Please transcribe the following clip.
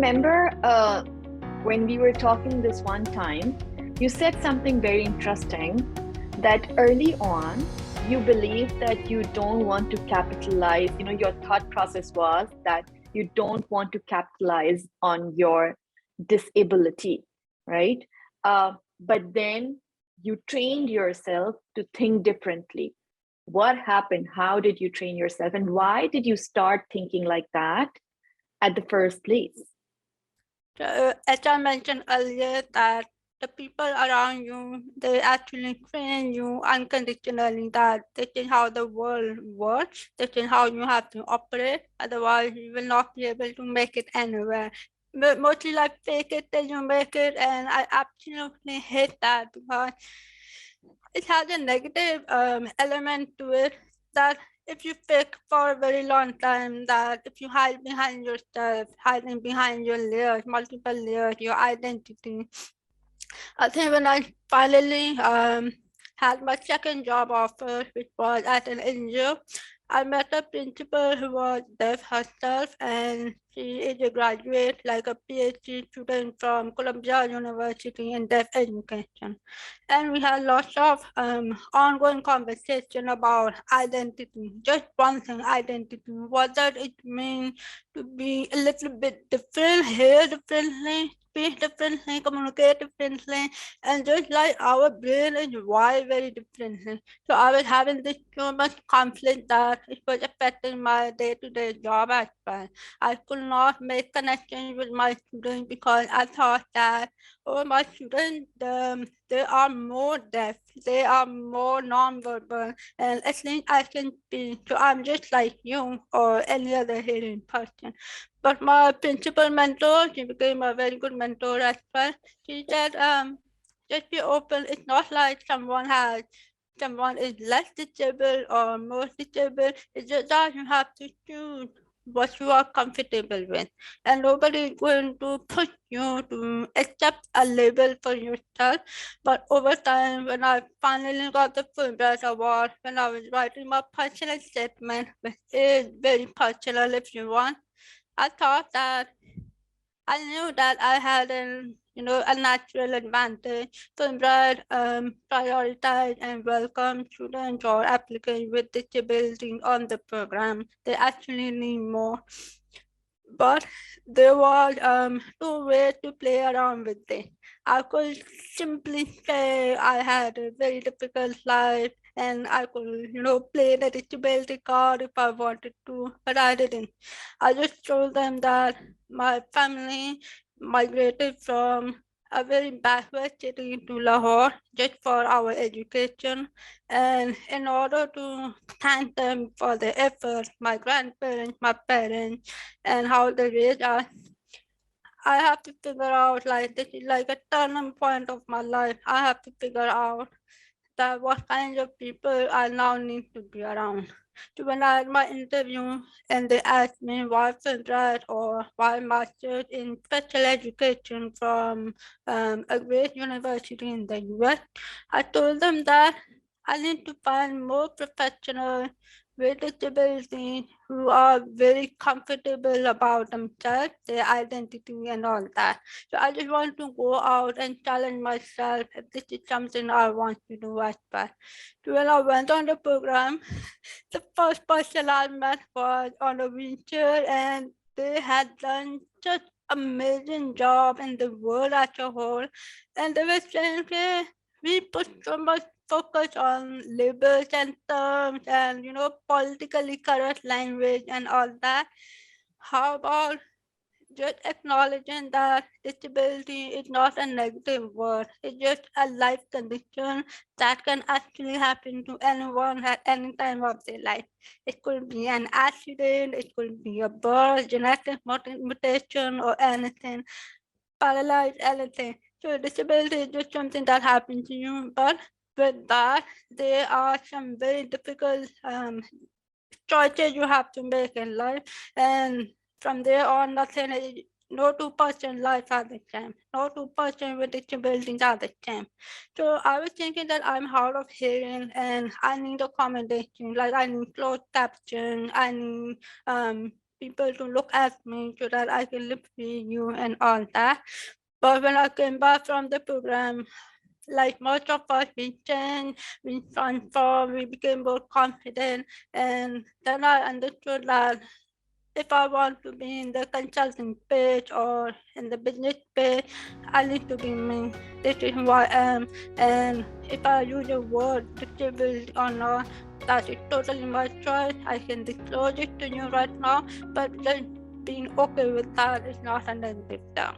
remember when we were talking this one time, you said something very interesting that early on, you believe that you don't want to capitalize, your thought process was that you don't want to capitalize on your disability, right? But then you trained yourself to think differently. What happened? How did you train yourself? And why did you start thinking like that at the first place? As I mentioned earlier, that the people around you, they actually train you unconditionally that this is how the world works, this is how you have to operate, otherwise you will not be able to make it anywhere. But mostly like fake it till you make it, and I absolutely hate that because it has a negative element to it that if you fake for a very long time, that if you hide behind yourself, hiding behind your layers, multiple layers, your identity. I think when I finally had my second job offer, which was at an NGO, I met a principal who was deaf herself, and she is a graduate, like a PhD student from Columbia University in deaf education. And we had lots of ongoing conversation about identity, just one thing, identity. What does it mean to be a little bit different, hear differently, speak differently, communicate differently, and just like our brain is wired very differently. So I was having this so much conflict that it was affecting my day-to-day job as well. I could not make connections with my students because I thought that, oh, my students, they are more deaf, they are more non-verbal, and at least I can speak. So I'm just like you or any other hearing person. But my principal mentor, she became a very good mentor as well. She said, just be open. It's not like someone is less disabled or more disabled. It's just that you have to choose what you are comfortable with. And nobody is going to push you to accept a label for yourself. But over time, when I finally got the Fulbright Award, when I was writing my personal statement, which is very personal if you want, I thought that I knew that I had a natural advantage. Fulbright prioritize and welcome students or applicants with disabilities on the program. They actually need more. But there was two ways to play around with it. I could simply say I had a very difficult life and I could, play the disability card if I wanted to, but I didn't. I just told them that my family migrated from a very backward city to Lahore just for our education. And in order to thank them for their effort, my grandparents, my parents, and how they raised us, I have to figure out like this is like a turning point of my life. I have to figure out that what kind of people I now need to be around. So when I had my interview and they asked me why Fulbright or why master's in special education from a great university in the US, I told them that I need to find more professionals with disability who are very comfortable about themselves, their identity and all that. So I just want to go out and challenge myself if this is something I want to do as well. So when I went on the program, the first person I met was on a wheelchair, and they had done such amazing job in the world as a whole. And they were saying, okay, we put so much focus on labels and terms and politically correct language and all that. How about just acknowledging that disability is not a negative word. It's just a life condition that can actually happen to anyone at any time of their life. It could be an accident, it could be a birth, genetic mutation, or anything, paralyzed, anything. So disability is just something that happens to you, but with that, there are some very difficult choices you have to make in life, and from there on, nothing is, no two-person life are the same. No two-person with disabilities are the same. So I was thinking that I'm hard of hearing and I need accommodation, like I need closed caption, I need people to look at me so that I can live with you and all that. But when I came back from the program, like most of us, we changed, we transformed, we became more confident, and then I understood that if I want to be in the consulting page or in the business page, I need to be me. This is who I am. And if I use the word disability or not, that is totally my choice. I can disclose it to you right now, but just being okay with that is not a negative term.